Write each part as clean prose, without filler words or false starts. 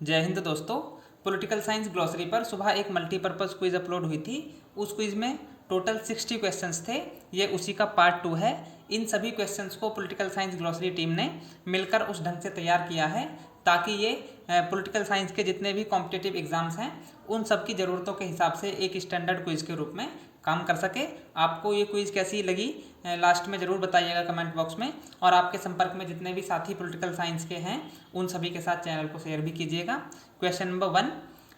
जय हिंद दोस्तों। Political science glossary पर सुबह एक मल्टीपर्पज़ क्विज अपलोड हुई थी। उस क्विज में टोटल 60 क्वेश्चंस थे। ये उसी का पार्ट 2 है। इन सभी क्वेश्चंस को पॉलिटिकल साइंस ग्लॉसरी टीम ने मिलकर उस ढंग से तैयार किया है ताकि ये पॉलिटिकल साइंस के जितने भी कॉम्पिटिटिव एग्जाम्स हैं उन सब की ज़रूरतों के हिसाब से एक स्टैंडर्ड क्विज के रूप में काम कर सके। आपको ये क्विज कैसी लगी लास्ट में ज़रूर बताइएगा कमेंट बॉक्स में, और आपके संपर्क में जितने भी साथी पॉलिटिकल साइंस के हैं उन सभी के साथ चैनल को शेयर भी कीजिएगा। क्वेश्चन नंबर 1,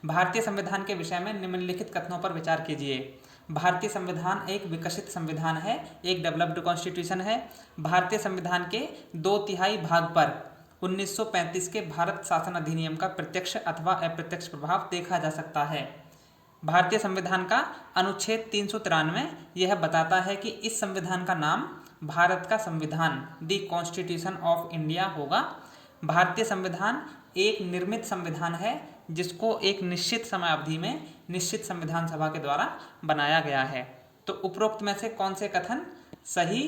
भारतीय संविधान के विषय में निम्नलिखित कथनों पर विचार कीजिए। भारतीय संविधान एक विकसित संविधान है, एक डेवलप्ड कॉन्स्टिट्यूशन है। भारतीय संविधान के 2/3 भाग पर 1935 के भारत शासन अधिनियम का प्रत्यक्ष अथवा अप्रत्यक्ष प्रभाव देखा जा सकता है। भारतीय संविधान का अनुच्छेद 393 यह बताता है कि इस संविधान का नाम भारत का संविधान द कॉन्स्टिट्यूशन ऑफ इंडिया होगा। भारतीय संविधान एक निर्मित संविधान है जिसको एक निश्चित समय अवधि में निश्चित संविधान सभा के द्वारा बनाया गया है। तो उपरोक्त में से कौन से कथन सही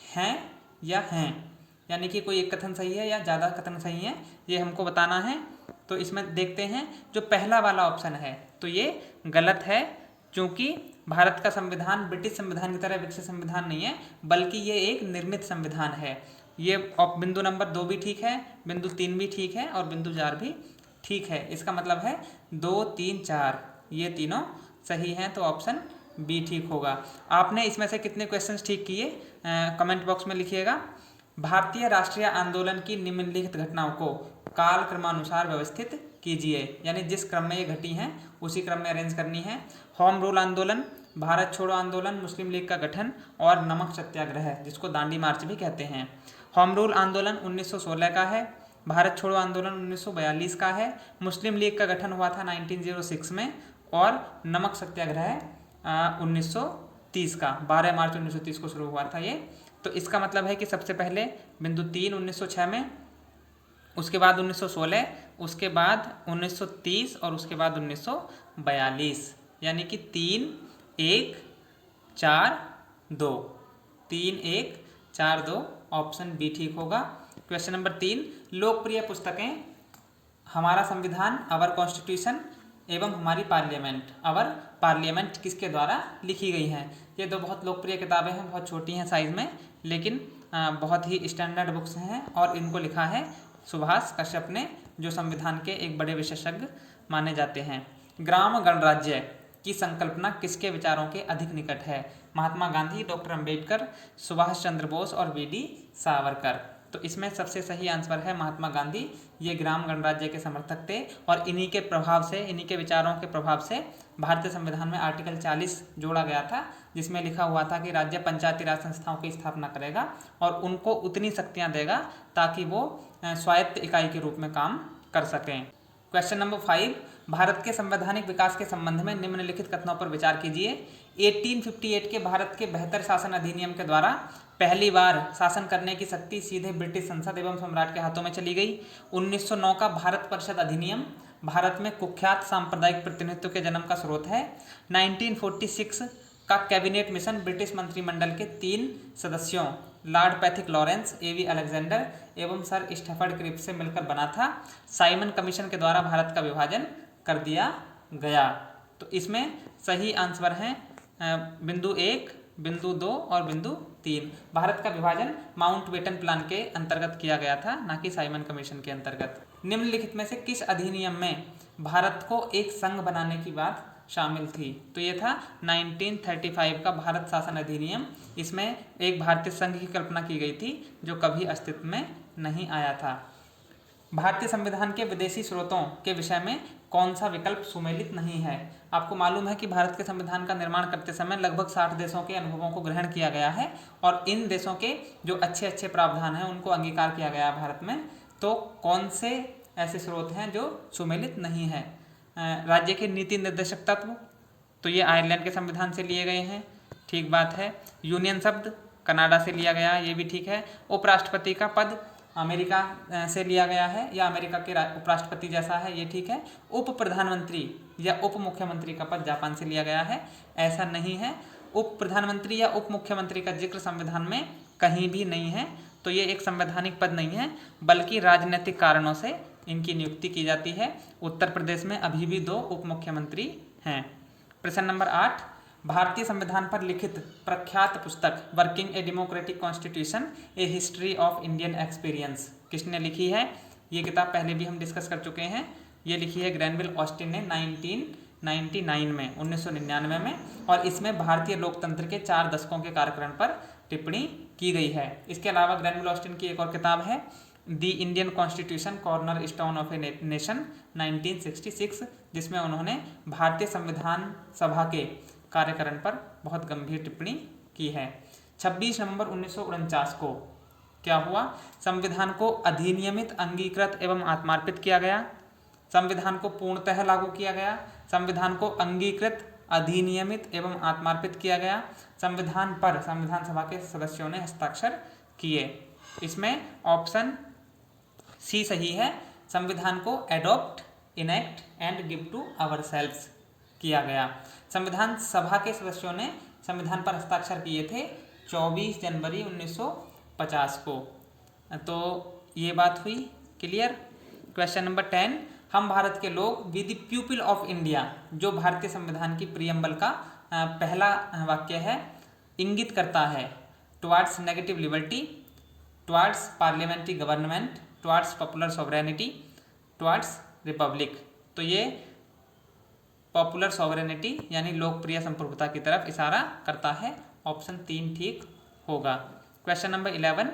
हैं या हैं, यानी कि कोई एक कथन सही है या ज़्यादा कथन सही है, ये हमको बताना है। तो इसमें देखते हैं जो पहला वाला ऑप्शन है तो ये गलत है, क्योंकि भारत का संविधान ब्रिटिश संविधान की तरह विकसित संविधान नहीं है, बल्कि ये एक निर्मित संविधान है। ये बिंदु नंबर 2 भी ठीक है, बिंदु 3 भी ठीक है और बिंदु 4 भी ठीक है। इसका मतलब है 2, 3, 4 ये तीनों सही हैं, तो ऑप्शन बी ठीक होगा। आपने इसमें से कितने क्वेश्चंस ठीक किए कमेंट बॉक्स में लिखिएगा। भारतीय राष्ट्रीय आंदोलन की निम्नलिखित घटनाओं को काल क्रमानुसार व्यवस्थित कीजिए, यानी जिस क्रम में ये घटी हैं उसी क्रम में अरेंज करनी है। होम रूल आंदोलन, भारत छोड़ो आंदोलन, मुस्लिम लीग का गठन और नमक सत्याग्रह जिसको दांडी मार्च भी कहते हैं। होम रूल आंदोलन 1916 का है, भारत छोड़ो आंदोलन 1942 का है, मुस्लिम लीग का गठन हुआ था 1906 में और नमक सत्याग्रह 1930 का 12 मार्च 1930 को शुरू हुआ था ये। तो इसका मतलब है कि सबसे पहले बिंदु 3 1906 में, उसके बाद 1916, उसके बाद 1930 और उसके बाद 1942, यानी कि 3, 1, 4, 2, 3, 1, 4, 2 ऑप्शन बी ठीक होगा। क्वेश्चन नंबर 3, लोकप्रिय पुस्तकें हमारा संविधान अवर कॉन्स्टिट्यूशन एवं हमारी पार्लियामेंट अवर पार्लियामेंट किसके द्वारा लिखी गई हैं। ये दो बहुत लोकप्रिय किताबें हैं, बहुत छोटी हैं साइज़ में, लेकिन बहुत ही स्टैंडर्ड बुक्स हैं और इनको लिखा है सुभाष कश्यप ने, जो संविधान के एक बड़े विशेषज्ञ माने जाते हैं। ग्राम गणराज्य की संकल्पना किसके विचारों के अधिक निकट है। महात्मा गांधी, डॉक्टर अंबेडकर, सुभाष चंद्र बोस और वी.डी. सावरकर। तो इसमें सबसे सही आंसर है महात्मा गांधी। ये ग्राम गणराज्य के समर्थक थे और इन्हीं के प्रभाव से, इन्हीं के विचारों के प्रभाव से भारतीय संविधान में आर्टिकल 40 जोड़ा गया था, जिसमें लिखा हुआ था कि राज्य पंचायती राज संस्थाओं की स्थापना करेगा और उनको उतनी शक्तियां देगा ताकि वो स्वायत्त इकाई के रूप में काम कर सकें। क्वेश्चन नंबर 5, भारत के संवैधानिक विकास के संबंध में निम्नलिखित कथनों पर विचार कीजिए। 1858 के भारत के बेहतर शासन अधिनियम के द्वारा पहली बार शासन करने की शक्ति सीधे ब्रिटिश संसद एवं सम्राट के हाथों में चली गई। 1909 का भारत परिषद अधिनियम भारत में कुख्यात सांप्रदायिक प्रतिनिधित्व के जन्म का स्रोत है। 1946 का कैबिनेट मिशन ब्रिटिश मंत्रिमंडल के 3 सदस्यों Lord Pethick Lawrence, A.V.. Alexander एवं सर स्टैफर्ड क्रिप्स से मिलकर बना था। साइमन कमीशन के द्वारा भारत का विभाजन कर दिया गया। तो इसमें सही आंसर हैं बिंदु 1, बिंदु 2 और बिंदु 3। भारत का विभाजन माउंटबेटन प्लान के अंतर्गत किया गया था, ना कि साइमन कमीशन के अंतर्गत। निम्नलिखित में से किस अधिनियम में भारत को एक संघ बनाने की बात शामिल थी। तो ये था 1935 का भारत शासन अधिनियम। इसमें एक भारतीय संघ की कल्पना की गई थी जो कभी अस्तित्व में नहीं आया था। भारतीय संविधान के विदेशी स्रोतों के विषय में कौन सा विकल्प सुमेलित नहीं है। आपको मालूम है कि भारत के संविधान का निर्माण करते समय लगभग 60 देशों के अनुभवों को ग्रहण किया गया है और इन देशों के जो अच्छे अच्छे प्रावधान हैं उनको अंगीकार किया गया है भारत में। तो कौन से ऐसे स्रोत हैं जो सुमेलित नहीं है। राज्य के नीति निर्देशक तत्व, तो ये आयरलैंड के संविधान से लिए गए हैं, ठीक बात है। यूनियन शब्द कनाडा से लिया गया, ये भी ठीक है। उपराष्ट्रपति का पद अमेरिका से लिया गया है या अमेरिका के उपराष्ट्रपति जैसा है, ये ठीक है। उप प्रधानमंत्री या उप मुख्यमंत्री का पद जापान से लिया गया है, ऐसा नहीं है। उप प्रधानमंत्री या उप मुख्यमंत्री का जिक्र संविधान में कहीं भी नहीं है, तो ये एक संवैधानिक पद नहीं है बल्कि राजनीतिक कारणों से इनकी नियुक्ति की जाती है। उत्तर प्रदेश में अभी भी 2 उप मुख्यमंत्री हैं। प्रश्न नंबर 8, भारतीय संविधान पर लिखित प्रख्यात पुस्तक working a democratic constitution A history of Indian experience किसने लिखी है? ये किताब पहले भी हम डिस्कस कर चुके हैं। ये लिखी है ग्रैनविल ऑस्टिन ने 1999 में, 1999 में, और इसमें भारतीय लोकतंत्र के 4 दशकों के कार्यकाल पर टिप्पणी की गई है। इसके अलावा ग्रैनविल ऑस्टिन की एक और किताब है the Indian constitution corner stone of a nation 1966, जिसमें उन्होंने भारतीय संविधान सभा के कार्यकाल पर बहुत गंभीर टिप्पणी की है। 26 नवंबर 1949 को क्या हुआ? संविधान को अधिनियमित, अंगीकृत एवं आत्मार्पित किया गया। संविधान को पूर्णतः लागू किया गया। संविधान को अंगीकृत, अधिनियमित एवं आत्मार्पित किया गया। संविधान पर संविधान सभा के सदस्यों ने हस्ताक्षर किए। इसमें ऑप्शन सी सही है। संविधान को adopt, enact and give to ourselves किया गया। संविधान सभा के सदस्यों ने संविधान पर हस्ताक्षर किए थे 24 जनवरी 1950 को। तो ये बात हुई क्लियर। क्वेश्चन नंबर 10, हम भारत के लोग we the people of India, जो भारतीय संविधान की प्रियम्बल का पहला वाक्य है, इंगित करता है towards negative liberty, towards parliamentary government, towards popular sovereignty, towards Republic. तो ये पॉपुलर सॉवरेनिटी यानी लोकप्रिय संप्रभुता की तरफ इशारा करता है। ऑप्शन 3 ठीक होगा। क्वेश्चन नंबर 11,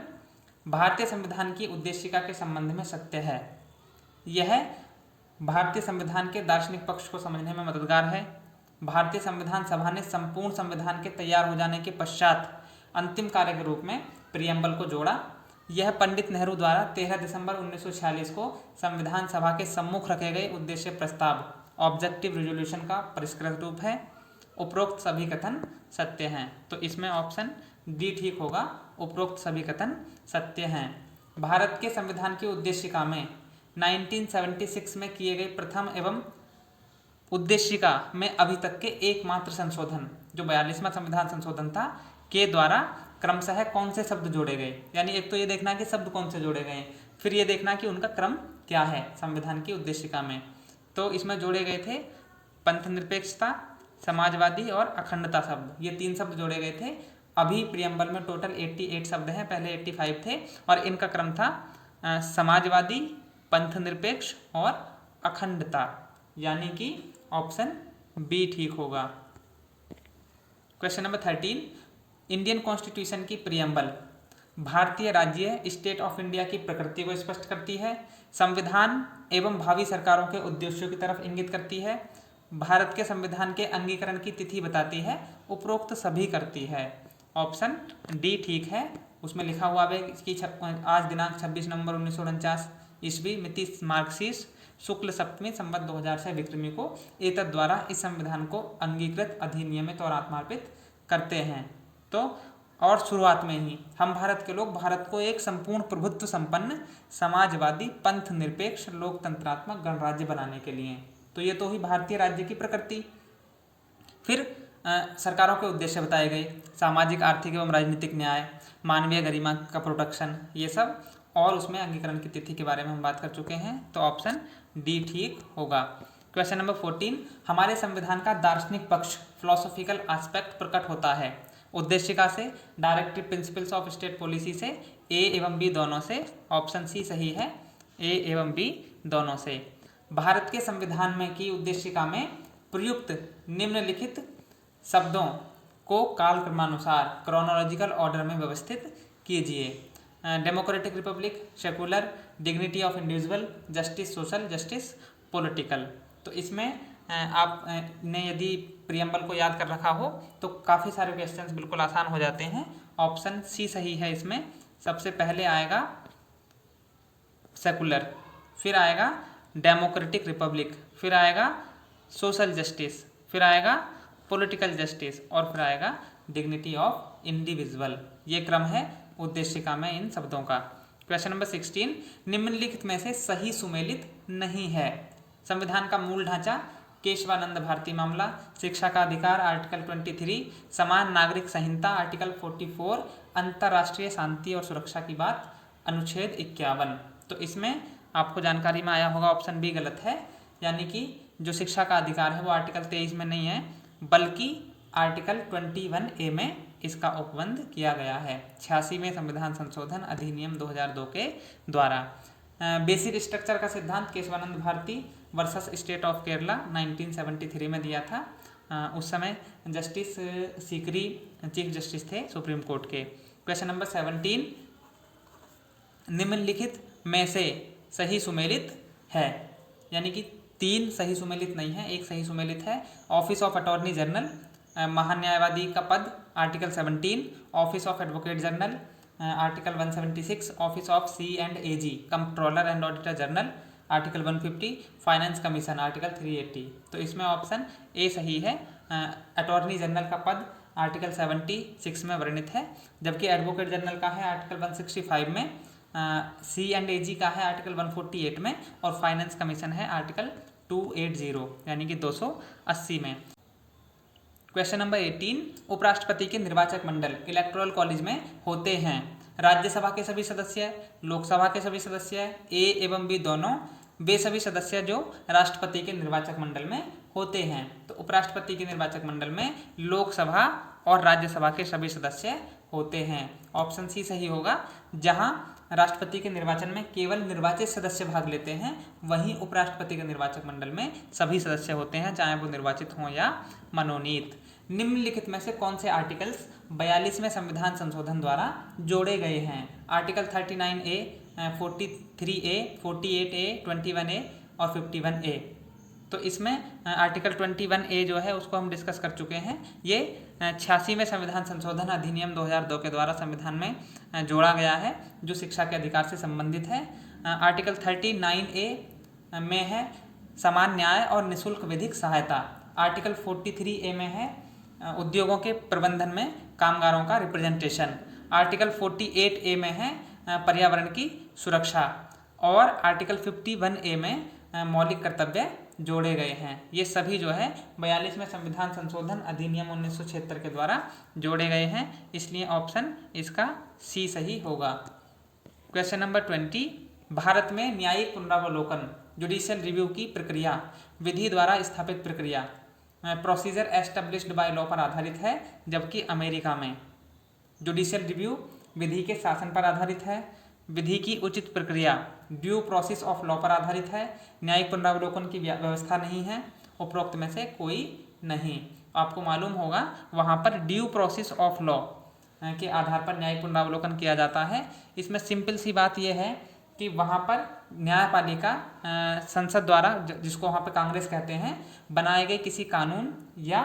भारतीय संविधान की उद्देशिका के संबंध में सत्य है। यह भारतीय संविधान के दार्शनिक पक्ष को समझने में मददगार है। भारतीय संविधान सभा ने संपूर्ण संविधान के तैयार हो जाने के पश्चात अंतिम कार्य के रूप में प्रियम्बल को जोड़ा। यह पंडित नेहरू द्वारा 13 दिसंबर 1946 को संविधान सभा के सम्मुख रखे गए उद्देश्य प्रस्ताव ऑब्जेक्टिव रिजोल्यूशन का परिष्कृत रूप है। उपरोक्त सभी कथन सत्य हैं। तो इसमें ऑप्शन डी ठीक होगा, उपरोक्त सभी कथन सत्य हैं। भारत के संविधान की उद्देशिका में 1976 में किए गए प्रथम एवं उद्देशिका में अभी तक के एकमात्र संशोधन, जो 42वां संविधान संशोधन था, के द्वारा क्रमशः कौन से शब्द जोड़े गए। यानी एक तो ये देखना कि शब्द कौन से जोड़े गए, फिर ये देखना कि उनका क्रम क्या है संविधान की उद्देशिका में। तो इसमें जोड़े गए थे पंथ निरपेक्षता, समाजवादी और अखंडता शब्द, ये 3 शब्द जोड़े गए थे। अभी प्रियम्बल में टोटल 88 शब्द हैं, पहले 85 थे, और इनका क्रम था समाजवादी, पंथ निरपेक्ष और अखंडता, यानी कि ऑप्शन बी ठीक होगा। क्वेश्चन नंबर 13, इंडियन कॉन्स्टिट्यूशन की प्रियम्बल भारतीय राज्य स्टेट ऑफ इंडिया की प्रकृति को स्पष्ट करती है, संविधान एवं भावी सरकारों के उद्देश्यों की तरफ इंगित करती है, भारत के संविधान के अंगीकरण की तिथि बताती है, उपरोक्त सभी करती है। ऑप्शन डी ठीक है। उसमें लिखा हुआ है कि आज दिनांक 26 नवंबर 1949 ईस्वी मिति मार्क्सिस शुक्ल सप्तमी संवत 2000 से विक्रमी को एतद द्वारा इस संविधान को अंगीकृत, अधिनियमित और आत्मार्पित करते हैं। तो और शुरुआत में ही हम भारत के लोग भारत को एक संपूर्ण प्रभुत्व संपन्न, समाजवादी, पंथ निरपेक्ष, लोकतंत्रात्मक गणराज्य बनाने के लिए। तो ये तो हुई भारतीय राज्य की प्रकृति। फिर सरकारों के उद्देश्य बताए गए, सामाजिक, आर्थिक एवं राजनीतिक न्याय, मानवीय गरिमा का प्रोटेक्शन, ये सब, और उसमें अंगीकरण की तिथि के बारे में हम बात कर चुके हैं। तो ऑप्शन डी ठीक होगा। क्वेश्चन नंबर 14, हमारे संविधान का दार्शनिक पक्ष, फिलोसॉफिकल एस्पेक्ट प्रकट होता है उद्देशिका से, directive principles of state policy से, ए एवं बी दोनों से। ऑप्शन सी सही है, ए एवं बी दोनों से। भारत के संविधान में की उद्देशिका में प्रयुक्त निम्नलिखित शब्दों को कालक्रमानुसार क्रोनोलॉजिकल ऑर्डर में व्यवस्थित कीजिए। Democratic Republic, secular, dignity of individual, justice social, justice political. तो इसमें आप ने यदि प्रियम्बल को याद कर रखा हो तो काफ़ी सारे क्वेश्चंस बिल्कुल आसान हो जाते हैं। ऑप्शन सी सही है। इसमें सबसे पहले आएगा सेकुलर, फिर आएगा डेमोक्रेटिक रिपब्लिक, फिर आएगा सोशल जस्टिस, फिर आएगा पॉलिटिकल जस्टिस, और फिर आएगा डिग्निटी ऑफ इंडिविजुअल। ये क्रम है उद्देशिका में इन शब्दों का। क्वेश्चन नंबर 16, निम्नलिखित में से सही सुमेलित नहीं है। संविधान का मूल ढांचा, केशवानंद भारती मामला, शिक्षा का अधिकार आर्टिकल 23, समान नागरिक संहिता आर्टिकल 44, अंतर्राष्ट्रीय शांति और सुरक्षा की बात अनुच्छेद 51। तो इसमें आपको जानकारी में आया होगा ऑप्शन बी गलत है, यानी कि जो शिक्षा का अधिकार है वो आर्टिकल 23 में नहीं है, बल्कि आर्टिकल 21A में इसका उपबंध किया गया है 86वें संविधान संशोधन अधिनियम 2002 के द्वारा। बेसिक स्ट्रक्चर का सिद्धांत Kesavananda Bharati versus state of Kerala 1973 में दिया था। उस समय जस्टिस सीकरी चीफ जस्टिस थे सुप्रीम कोर्ट के। क्वेश्चन नंबर 17, निम्नलिखित में से सही सुमेलित है, यानी कि 3 सही सुमेलित नहीं है, एक सही सुमेलित है। ऑफिस ऑफ अटॉर्नी जनरल महान्यायवादी का पद article 17, office of advocate general article 176, office of C&AG controller and auditor general article 150, finance commission article 380। तो इसमें ऑप्शन ए सही है। अटॉर्नी जनरल का पद आर्टिकल 76 में वर्णित है, जबकि एडवोकेट जनरल का है आर्टिकल 165 में, C&AG का है आर्टिकल 148 में, और फाइनेंस कमीशन है आर्टिकल 280 यानी कि 280 में। क्वेश्चन नंबर 18, उपराष्ट्रपति के निर्वाचक मंडल इलेक्टोरल कॉलेज में होते हैं राज्यसभा के सभी सदस्य, लोकसभा के सभी सदस्य, ए एवं बी दोनों, वे सभी सदस्य जो राष्ट्रपति के निर्वाचक मंडल में होते हैं। तो उपराष्ट्रपति के निर्वाचक मंडल में लोकसभा और राज्यसभा के सभी सदस्य होते हैं। ऑप्शन सी सही होगा। जहां राष्ट्रपति के निर्वाचन में केवल निर्वाचित सदस्य भाग लेते हैं, वहीं उपराष्ट्रपति के निर्वाचक मंडल में सभी सदस्य होते हैं, चाहे वो निर्वाचित हों या मनोनीत। निम्नलिखित में से कौन से आर्टिकल्स 42वें संविधान संशोधन द्वारा जोड़े गए हैं? Article 39A, 43A, 48A, 21A और 51A। तो इसमें आर्टिकल 21A जो है उसको हम डिस्कस कर चुके हैं। ये 86वें संविधान संशोधन अधिनियम 2002 के द्वारा संविधान में जोड़ा गया है, जो शिक्षा के अधिकार से संबंधित है। आर्टिकल 39A में है समान न्याय और निःशुल्क विधिक सहायता। आर्टिकल 43A में है उद्योगों के प्रबंधन में कामगारों का रिप्रेजेंटेशन। आर्टिकल 48A में है पर्यावरण की सुरक्षा, और आर्टिकल 51A में मौलिक कर्तव्य जोड़े गए हैं। ये सभी जो है 42वें संविधान संशोधन अधिनियम 1976 के द्वारा जोड़े गए हैं, इसलिए ऑप्शन इसका सी सही होगा। क्वेश्चन नंबर 20, भारत में न्यायिक पुनरावलोकन जुडिशियल रिव्यू की प्रक्रिया विधि द्वारा स्थापित प्रक्रिया प्रोसीजर एस्टेब्लिश्ड बाय लॉ पर आधारित है, जबकि अमेरिका में जुडिशियल रिव्यू विधि के शासन पर आधारित है। विधि की उचित प्रक्रिया ड्यू प्रोसेस ऑफ लॉ पर आधारित है। न्यायिक पुनरावलोकन की व्यवस्था नहीं है, उपरोक्त में से कोई नहीं। आपको मालूम होगा वहाँ पर ड्यू प्रोसेस ऑफ लॉ के आधार पर न्यायिक पुनरावलोकन किया जाता है। इसमें सिंपल सी बात यह है कि वहाँ पर न्यायपालिका संसद द्वारा, जिसको वहाँ पर कांग्रेस कहते हैं, बनाए गए किसी कानून या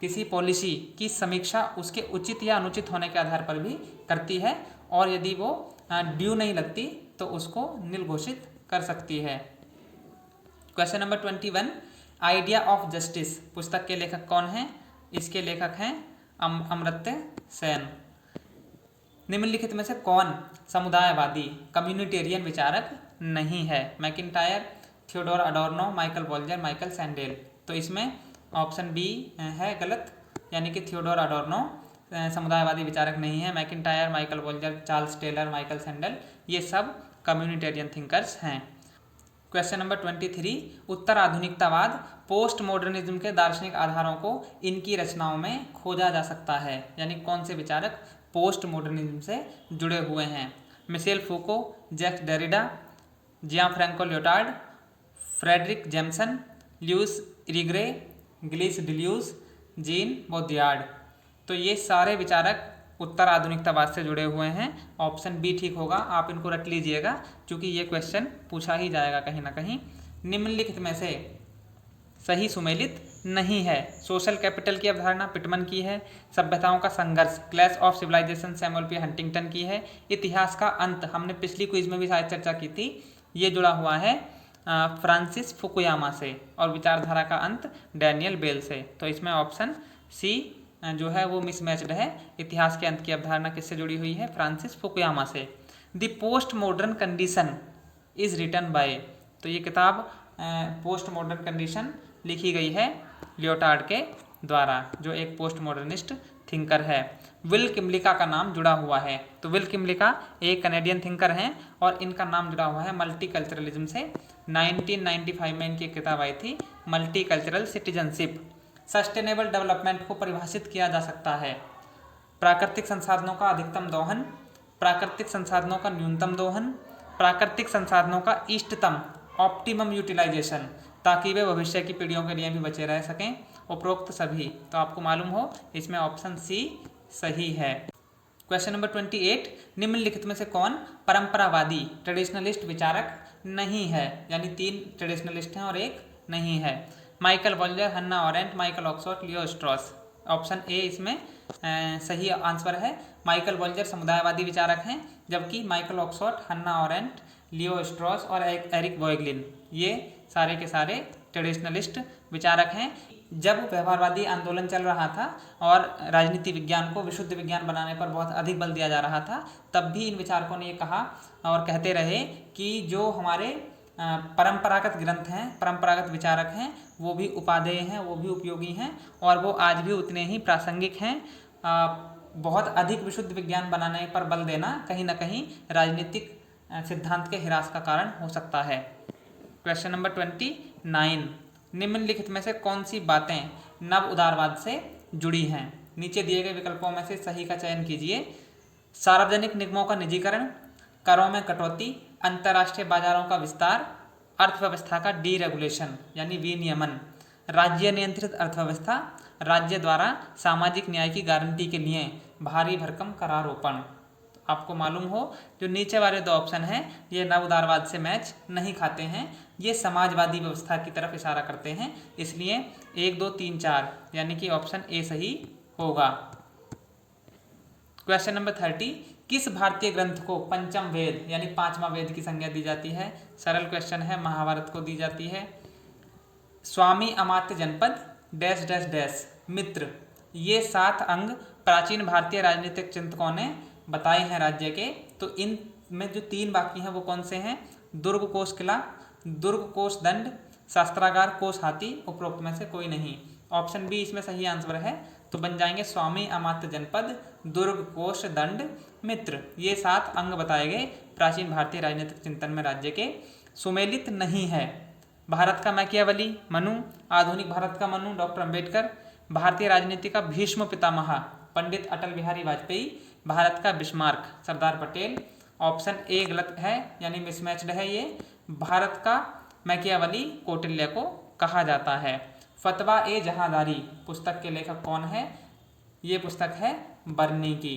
किसी पॉलिसी की समीक्षा उसके उचित या अनुचित होने के आधार पर भी करती है, और यदि वो ड्यू नहीं लगती तो उसको नील घोषित कर सकती है। Question number 21, idea of justice पुस्तक के लेखक कौन हैं? इसके लेखक हैं अमर्त्य सेन। निम्नलिखित में से कौन समुदायवादी कम्युनिटेरियन विचारक नहीं है? MacIntyre, Theodor Adorno, Michael Walzer, Michael Sandel. तो इसमें ऑप्शन बी है गलत, यानी कि थियोडोर अडोर्नो समुदायवादी विचारक नहीं है। MacIntyre, Michael Walzer, Charles Taylor, Michael Sandel, ये सब कम्युनिटेरियन थिंकर्स हैं। क्वेश्चन नंबर 23, उत्तर आधुनिकतावाद पोस्ट मॉडर्निज्म के दार्शनिक आधारों को इनकी रचनाओं में खोजा जा सकता है, यानी कौन से विचारक पोस्ट मॉडर्निज्म से जुड़े हुए हैं? Michel Foucault, Jacques Derrida, Jean Francois Lyotard, Fredric Jameson, Luce Irigaray, Gilles Deleuze, Jean Baudrillard. तो ये सारे विचारक उत्तर आधुनिकतावाद से जुड़े हुए हैं। ऑप्शन बी ठीक होगा, आप इनको रट लीजिएगा क्योंकि ये क्वेश्चन पूछा ही जाएगा कहीं ना कहीं। निम्नलिखित में से सही सुमेलित नहीं है। सोशल कैपिटल की अवधारणा पिटमन की है। सभ्यताओं का संघर्ष clash of civilisation Samuel P Huntington की है। इतिहास का अंत हमने पिछली क्विज में भी शायद चर्चा की थी, ये जुड़ा हुआ है फ्रांसिस फुकुयामा से, और विचारधारा का अंत डैनियल बेल से। तो इसमें ऑप्शन सी जो है वो मिसमैच्ड है। इतिहास के अंत की अवधारणा किससे जुड़ी हुई है? फ्रांसिस फुकुयामा से। The post modern condition is written by, तो ये किताब पोस्ट मॉडर्न कंडीशन लिखी गई है लियोटार्ड के द्वारा, जो एक पोस्ट मॉडर्निस्ट थिंकर है। विल किमलिका का नाम जुड़ा हुआ है। तो विल किमलिका एक कनेडियन थिंकर हैं और इनका नाम जुड़ा हुआ है मल्टीकल्चरलिज्म से। 1995 में इनकी एक किताब आई थी मल्टीकल्चरल सिटीजनशिप। सस्टेनेबल डेवलपमेंट को परिभाषित किया जा सकता है प्राकृतिक संसाधनों का अधिकतम दोहन, प्राकृतिक संसाधनों का न्यूनतम दोहन, प्राकृतिक संसाधनों का इष्टतम ऑप्टिमम यूटिलाइजेशन, ताकि वे भविष्य की पीढ़ियों के लिए भी बचे रह सकें। उपरोक्त सभी, तो आपको मालूम हो इसमें ऑप्शन सी सही है। क्वेश्चन नंबर 28, निम्नलिखित में से कौन परंपरावादी ट्रेडिशनलिस्ट विचारक नहीं है? यानी 3 ट्रेडिशनलिस्ट हैं और एक नहीं है। Michael Walzer, Hannah Arendt, Michael Oakeshott, Leo Strauss. Option A इसमें सही आंसर है। माइकल वॉल्जर समुदायवादी विचारक हैं, जबकि माइकल ऑक्सफोर्ड, हन्ना ऑरेंट, लियो स्ट्रॉस और एरिक वोएगलिन ये सारे के सारे ट्रेडिशनलिस्ट विचारक हैं। जब व्यवहारवादी आंदोलन चल रहा था और राजनीति विज्ञान को विशुद्ध विज्ञान बनाने पर बहुत अधिक बल दिया जा रहा था, तब भी इन विचारकों ने ये कहा और कहते रहे कि जो हमारे परंपरागत ग्रंथ हैं, परंपरागत विचारक हैं, वो भी उपादेय हैं, वो भी उपयोगी हैं और वो आज भी उतने ही प्रासंगिक हैं। बहुत अधिक विशुद्ध विज्ञान बनाने पर बल देना कहीं ना कहीं राजनीतिक सिद्धांत के ह्रास का कारण हो सकता है। क्वेश्चन नंबर 29, निम्नलिखित में से कौन सी बातें नव उदारवाद से जुड़ी हैं? नीचे दिए गए विकल्पों में से सही का चयन कीजिए। सार्वजनिक निगमों का निजीकरण, करों में कटौती, अंतर्राष्ट्रीय बाजारों का विस्तार, अर्थव्यवस्था का डीरेगुलेशन यानी विनियमन, राज्य नियंत्रित अर्थव्यवस्था, राज्य द्वारा सामाजिक न्याय की गारंटी के लिए भारी भरकम करारोपण। आपको मालूम हो जो नीचे वाले 2 ऑप्शन हैं ये नव उदारवाद से मैच नहीं खाते हैं, ये समाजवादी व्यवस्था की तरफ इशारा करते हैं, इसलिए 1, 2, 3, 4 यानी कि ऑप्शन ए सही होगा। क्वेश्चन नंबर 30, किस भारतीय ग्रंथ को पंचम वेद यानी 5वां वेद की संज्ञा दी जाती है? सरल क्वेश्चन है, महाभारत को दी जाती है। स्वामी अमात्य जनपद डैश डैश डैश मित्र, ये 7 अंग प्राचीन भारतीय राजनीतिक चिंतकों ने बताए हैं राज्य के। तो इन में जो 3 बाकी हैं वो कौन से हैं? दुर्ग कोष किला, दुर्ग कोष दंड, शास्त्रागार कोष हाथी। उपरोक्त में से कोई नहीं। ऑप्शन बी इसमें सही आंसर है, तो बन जाएंगे स्वामी अमात्य जनपद, दुर्ग कोष दंड, मित्र। ये 7 अंग बताए गए प्राचीन भारतीय राजनीतिक चिंतन में राज्य के। सुमेलित नहीं है भारत का मैकियावली मनु, आधुनिक भारत का मनु डॉक्टर अंबेडकर, भारतीय राजनीति का भीष्म पितामह पंडित अटल बिहारी वाजपेयी, भारत का Bismarck Sardar Patel. Option A गलत है यानी मिसमैच्ड है ये। भारत का मैकियावली कौटिल्य को कहा जाता है। फतवा ए जहांदारी पुस्तक के लेखक कौन है? ये पुस्तक है बर्नी की।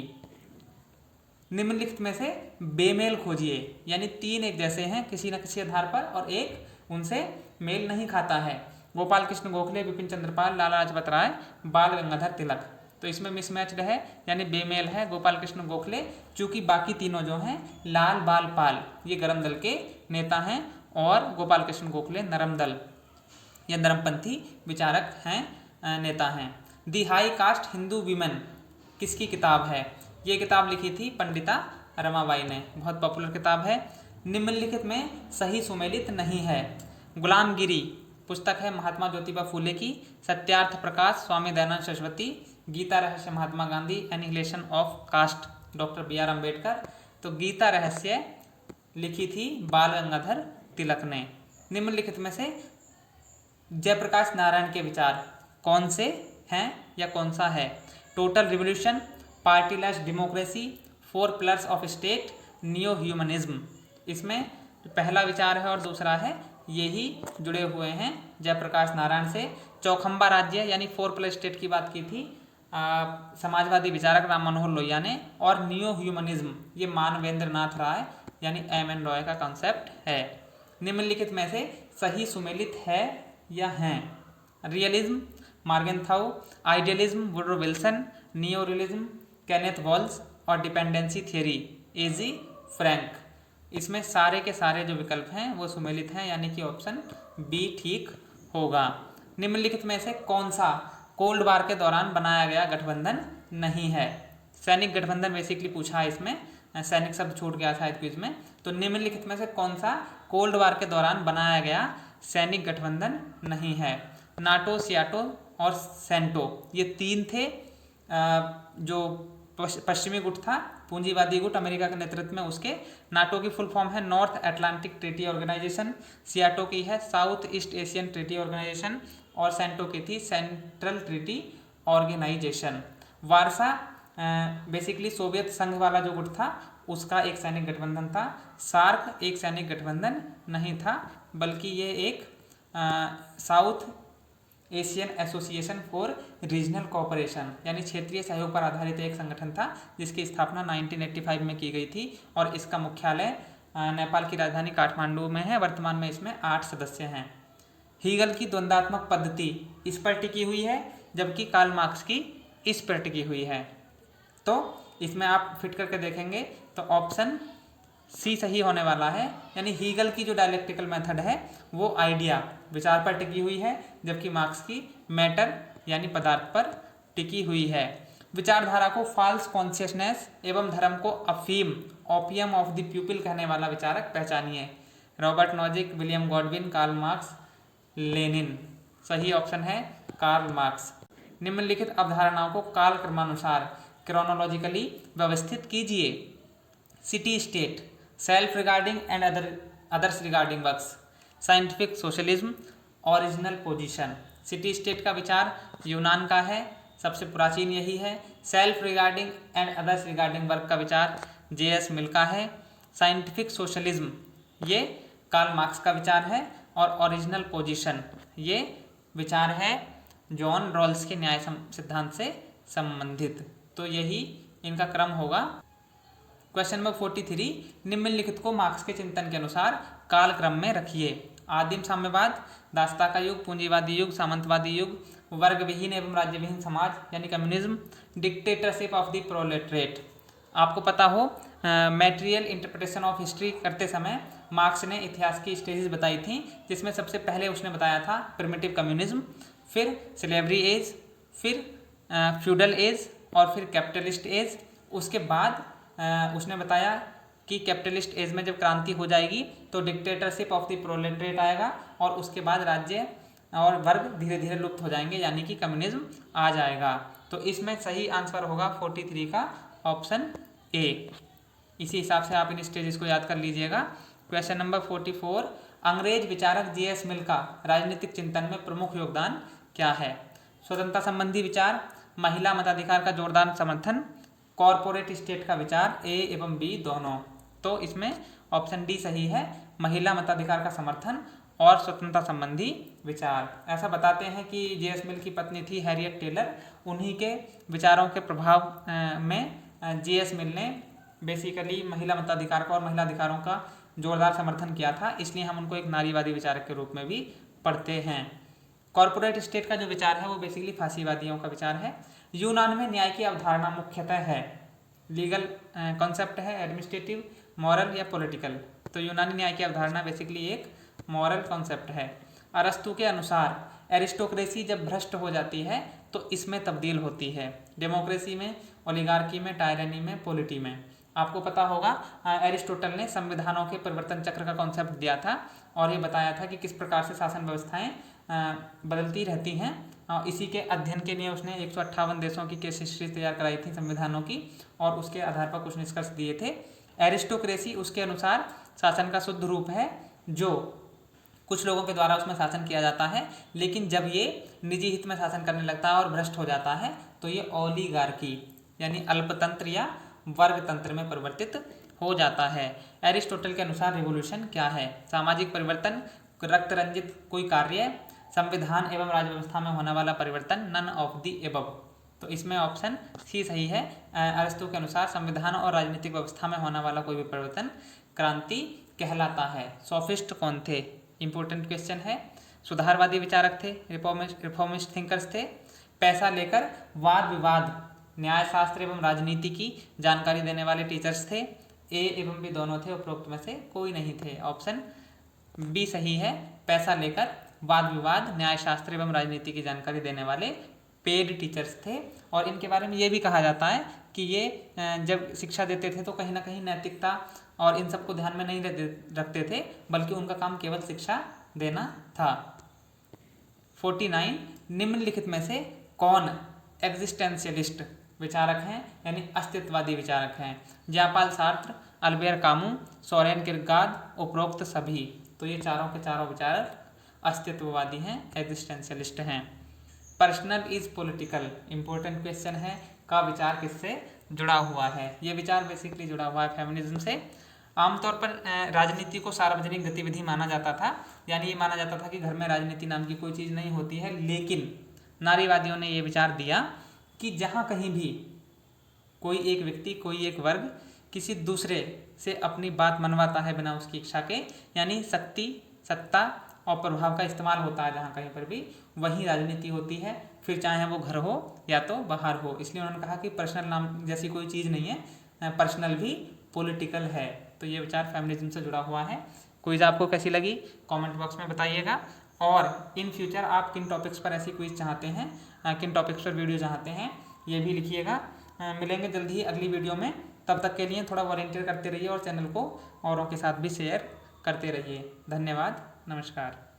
निम्नलिखित में से बेमेल खोजिए, यानी 3 एक जैसे हैं किसी न किसी आधार पर और एक उनसे मेल नहीं खाता है। गोपाल कृष्ण गोखले, बिपिन चंद्रपाल, लाला लाजपत राय, बाल गंगाधर तिलक। तो इसमें मिसमैच्ड है यानी बेमेल है गोपाल कृष्ण गोखले, चूंकि बाकी तीनों जो हैं लाल बाल पाल ये गरम दल के नेता हैं और गोपाल कृष्ण गोखले नरम दल या नरमपंथी विचारक हैं, नेता हैं। दी हाई कास्ट हिंदू वीमेन किसकी किताब है? ये किताब लिखी थी पंडिता रमाबाई ने, बहुत पॉपुलर किताब है। निम्नलिखित में सही सुमेलित नहीं है। गुलामगिरी पुस्तक है महात्मा ज्योतिबा फूले की, Satyarth Prakash Swami Dayanand Saraswati, Gita Rahasya Mahatma Gandhi, annihilation of caste doctor B R Ambedkar. तो गीता रहस्य लिखी थी बाल गंगाधर तिलक ने। निम्नलिखित में से जयप्रकाश नारायण के विचार कौन से हैं या कौन सा है? Total revolution, partyless democracy, 4 pillars of state, neo humanism. इसमें पहला विचार है और दूसरा है ये ही जुड़े हुए हैं जयप्रकाश नारायण से। चौखंबा राज्य यानी 4 पिलर स्टेट की बात की थी समाजवादी विचारक राम मनोहर लोहिया ने, और नियो ह्यूमनिज्म ये मानवेंद्र नाथ राय यानी एम.एन. रॉय का कॉन्सेप्ट है। निम्नलिखित में से सही सुमेलित है या हैं? Realism Morgenthau, idealism Woodrow Wilson, neo realism Kenneth Waltz और डिपेंडेंसी थियरी एजी फ्रैंक। इसमें सारे के सारे जो विकल्प हैं वो सुमेलित हैं, यानी कि ऑप्शन बी ठीक होगा। निम्नलिखित में से कौन सा कोल्ड वार के दौरान बनाया गया गठबंधन नहीं है? सैनिक गठबंधन बेसिकली पूछा है इसमें, सैनिक शब्द छूट गया था क्विज में। तो निम्नलिखित में से कौन सा कोल्ड वार के दौरान बनाया गया सैनिक गठबंधन नहीं है? नाटो, सियाटो और सेंटो, ये तीन थे। जो पश्चिमी गुट था, पूंजीवादी गुट अमेरिका के नेतृत्व में, उसके। नाटो की फुल फॉर्म है North Atlantic Treaty Organization, SEATO की है South East Asian Treaty Organization, और सेंटो की थी Central Treaty Organization. Warsaw basically Soviet संघ वाला जो गुट था उसका एक सैनिक गठबंधन था। सार्क एक सैनिक गठबंधन नहीं था, बल्कि ये एक south Asian association for regional cooperation यानी क्षेत्रीय सहयोग पर आधारित एक संगठन था, जिसकी स्थापना 1985 में की गई थी, और इसका मुख्यालय नेपाल की राजधानी काठमांडू में है। वर्तमान में इसमें 8 सदस्य हैं। हीगल की द्वंद्वात्मक पद्धति इस पर टिकी हुई है, जबकि कार्ल मार्क्स की इस पर टिकी हुई है। तो इसमें आप फिट करके देखेंगे तो ऑप्शन सी सही होने वाला है, यानी हीगल की जो डायलेक्टिकल मेथड है वो आइडिया विचार पर टिकी हुई है, जबकि मार्क्स की मैटर यानी पदार्थ पर टिकी हुई है। विचारधारा को फॉल्स कॉन्शियसनेस एवं धर्म को अफीम ओपियम ऑफ द पीपल कहने वाला विचारक पहचानिए। Robert Nozick, William Godwin, Karl Marx, Lenin. सही ऑप्शन है कार्ल मार्क्स। निम्नलिखित अवधारणाओं को काल क्रमानुसार क्रोनोलॉजिकली व्यवस्थित कीजिए। City state, self regarding and others regarding works, scientific socialism, original position. City state का विचार यूनान का है, सबसे प्राचीन यही है। Self regarding and others regarding work का विचार J.S. मिल का है। साइंटिफिक सोशलिज्म ये कार्ल मार्क्स का विचार है, और ओरिजिनल पोजीशन ये विचार है जॉन रॉल्स के न्याय सिद्धांत से संबंधित। तो यही इनका क्रम होगा। क्वेश्चन नंबर 43, निम्नलिखित को मार्क्स के चिंतन के अनुसार काल क्रम में रखिए। आदिम साम्यवाद, दासता का युग, पूंजीवादी युग, सामंतवादी युग, वर्ग विहीन एवं राज्य विहीन समाज यानी कम्युनिज्म, डिक्टेटरशिप ऑफ द प्रोलेटरेट। आपको पता हो मैटेरियल इंटरप्रिटेशन ऑफ हिस्ट्री करते समय मार्क्स ने इतिहास की स्टेजेस बताई थी, जिसमें सबसे पहले उसने बताया था प्रिमिटिव कम्युनिज्म, फिर स्लेवरी एज, फिर फ्यूडल एज, और फिर कैपिटलिस्ट एज। उसके बाद उसने बताया कि कैपिटलिस्ट एज में जब क्रांति हो जाएगी तो डिक्टेटरशिप ऑफ द प्रोलेटरेट आएगा, और उसके बाद राज्य और वर्ग धीरे धीरे लुप्त हो जाएंगे, यानी कि कम्युनिज्म आ जाएगा। तो इसमें सही आंसर होगा 43 का ऑप्शन ए। इसी हिसाब से आप इन स्टेजेस को याद कर लीजिएगा। क्वेश्चन नंबर 44, अंग्रेज विचारक J.S. मिल का राजनीतिक चिंतन में प्रमुख योगदान क्या है? स्वतंत्रता संबंधी विचार, महिला मताधिकार का जोरदार समर्थन, कॉरपोरेट स्टेट का विचार, ए एवं बी दोनों। तो इसमें ऑप्शन डी सही है, महिला मताधिकार का समर्थन और स्वतंत्रता संबंधी विचार। ऐसा बताते हैं कि J.S. मिल की पत्नी थी हैरियट टेलर, उन्हीं के विचारों के प्रभाव में J.S. मिल ने बेसिकली महिला मताधिकार का और महिला अधिकारों का जोरदार समर्थन किया था, इसलिए हम उनको एक नारीवादी विचारक के रूप में भी पढ़ते हैं। कॉरपोरेट स्टेट का जो विचार है वो बेसिकली फांसीवादियों का विचार है। यूनान में न्याय की अवधारणा मुख्यतः है लीगल कॉन्सेप्ट है, एडमिनिस्ट्रेटिव, मॉरल या पॉलिटिकल। तो यूनानी न्याय की अवधारणा बेसिकली एक मॉरल कॉन्सेप्ट है। अरस्तु के अनुसार एरिस्टोक्रेसी जब भ्रष्ट हो जाती है तो इसमें तब्दील होती है, डेमोक्रेसी में, ओलिगार्की में, टायरनी में, पॉलिटी में। आपको पता होगा एरिस्टोटल ने संविधानों के परिवर्तन चक्र का कॉन्सेप्ट दिया था, और ये बताया था कि किस प्रकार से शासन व्यवस्थाएं बदलती रहती हैं। इसी के अध्ययन के लिए उसने 158 देशों की केस हिस्ट्री तैयार कराई थी संविधानों की, और उसके आधार पर कुछ निष्कर्ष दिए थे। एरिस्टोक्रेसी उसके अनुसार शासन का शुद्ध रूप है, जो कुछ लोगों के द्वारा उसमें शासन किया जाता है, लेकिन जब ये निजी हित में शासन करने लगता है और भ्रष्ट हो जाता है तो ये ओलिगार्की यानी अल्पतंत्र या वर्ग तंत्र में परिवर्तित हो जाता है। एरिस्टोटल के अनुसार रिवोल्यूशन क्या है? सामाजिक परिवर्तन, रक्त रंजित कोई कार्य, संविधान एवं राज्य व्यवस्था में होने वाला परिवर्तन, नन ऑफ द एबव। तो इसमें ऑप्शन सी सही है। अरस्तु के अनुसार संविधान और राजनीतिक व्यवस्था में होने वाला कोई भी परिवर्तन क्रांति कहलाता है। सोफिस्ट कौन थे? इंपॉर्टेंट क्वेश्चन है। सुधारवादी विचारक थे, रिफॉर्मिस्ट थिंकर्स थे, पैसा लेकर वाद विवाद, न्यायशास्त्र एवं राजनीति की जानकारी देने वाले टीचर्स थे, ए एवं बी दोनों थे, उपरोक्त में से कोई नहीं थे। ऑप्शन बी सही है, पैसा लेकर वाद विवाद, न्यायशास्त्र एवं राजनीति की जानकारी देने वाले पेड टीचर्स थे। और इनके बारे में ये भी कहा जाता है कि ये जब शिक्षा देते थे तो कहीं ना कहीं नैतिकता और इन सबको ध्यान में नहीं रखते थे, बल्कि उनका काम केवल शिक्षा देना था। 49 निम्नलिखित में से कौन एग्जिस्टेंशियलिस्ट विचारक हैं, यानी अस्तित्ववादी विचारक हैं? Jaipal Sartre, Albert Camus, Soren Kierkegaard, उपरोक्त सभी। तो ये चारों के चारों विचारक अस्तित्ववादी हैं, एग्जिस्टेंशियलिस्ट हैं। Personal is political, important question है, का विचार किससे जुड़ा हुआ है? ये विचार बेसिकली जुड़ा हुआ है फेमिनिज्म से। आमतौर पर राजनीति को सार्वजनिक गतिविधि माना जाता था, यानी ये माना जाता था कि घर में राजनीति नाम की कोई चीज़ नहीं होती है। लेकिन नारीवादियों ने ये विचार दिया कि जहाँ कहीं भी कोई एक व्यक्ति, कोई एक वर्ग किसी दूसरे से अपनी बात मनवाता है बिना उसकी इच्छा के, यानी शक्ति, सत्ता और प्रभाव का इस्तेमाल होता है जहाँ कहीं पर भी, वही राजनीति होती है, फिर चाहे वो घर हो या तो बाहर हो। इसलिए उन्होंने कहा कि पर्सनल नाम जैसी कोई चीज़ नहीं है, पर्सनल भी पॉलिटिकल है। तो ये विचार फेमिनिज्म से जुड़ा हुआ है। क्विज आपको कैसी लगी कमेंट बॉक्स में बताइएगा, और इन फ्यूचर आप किन टॉपिक्स पर ऐसी क्विज चाहते हैं, किन टॉपिक्स पर वीडियो चाहते हैं, ये भी लिखिएगा। मिलेंगे जल्दी ही अगली वीडियो में। तब तक के लिए थोड़ा वॉलंटियर करते रहिए और चैनल को औरों के साथ भी शेयर करते रहिए। धन्यवाद, नमस्कार।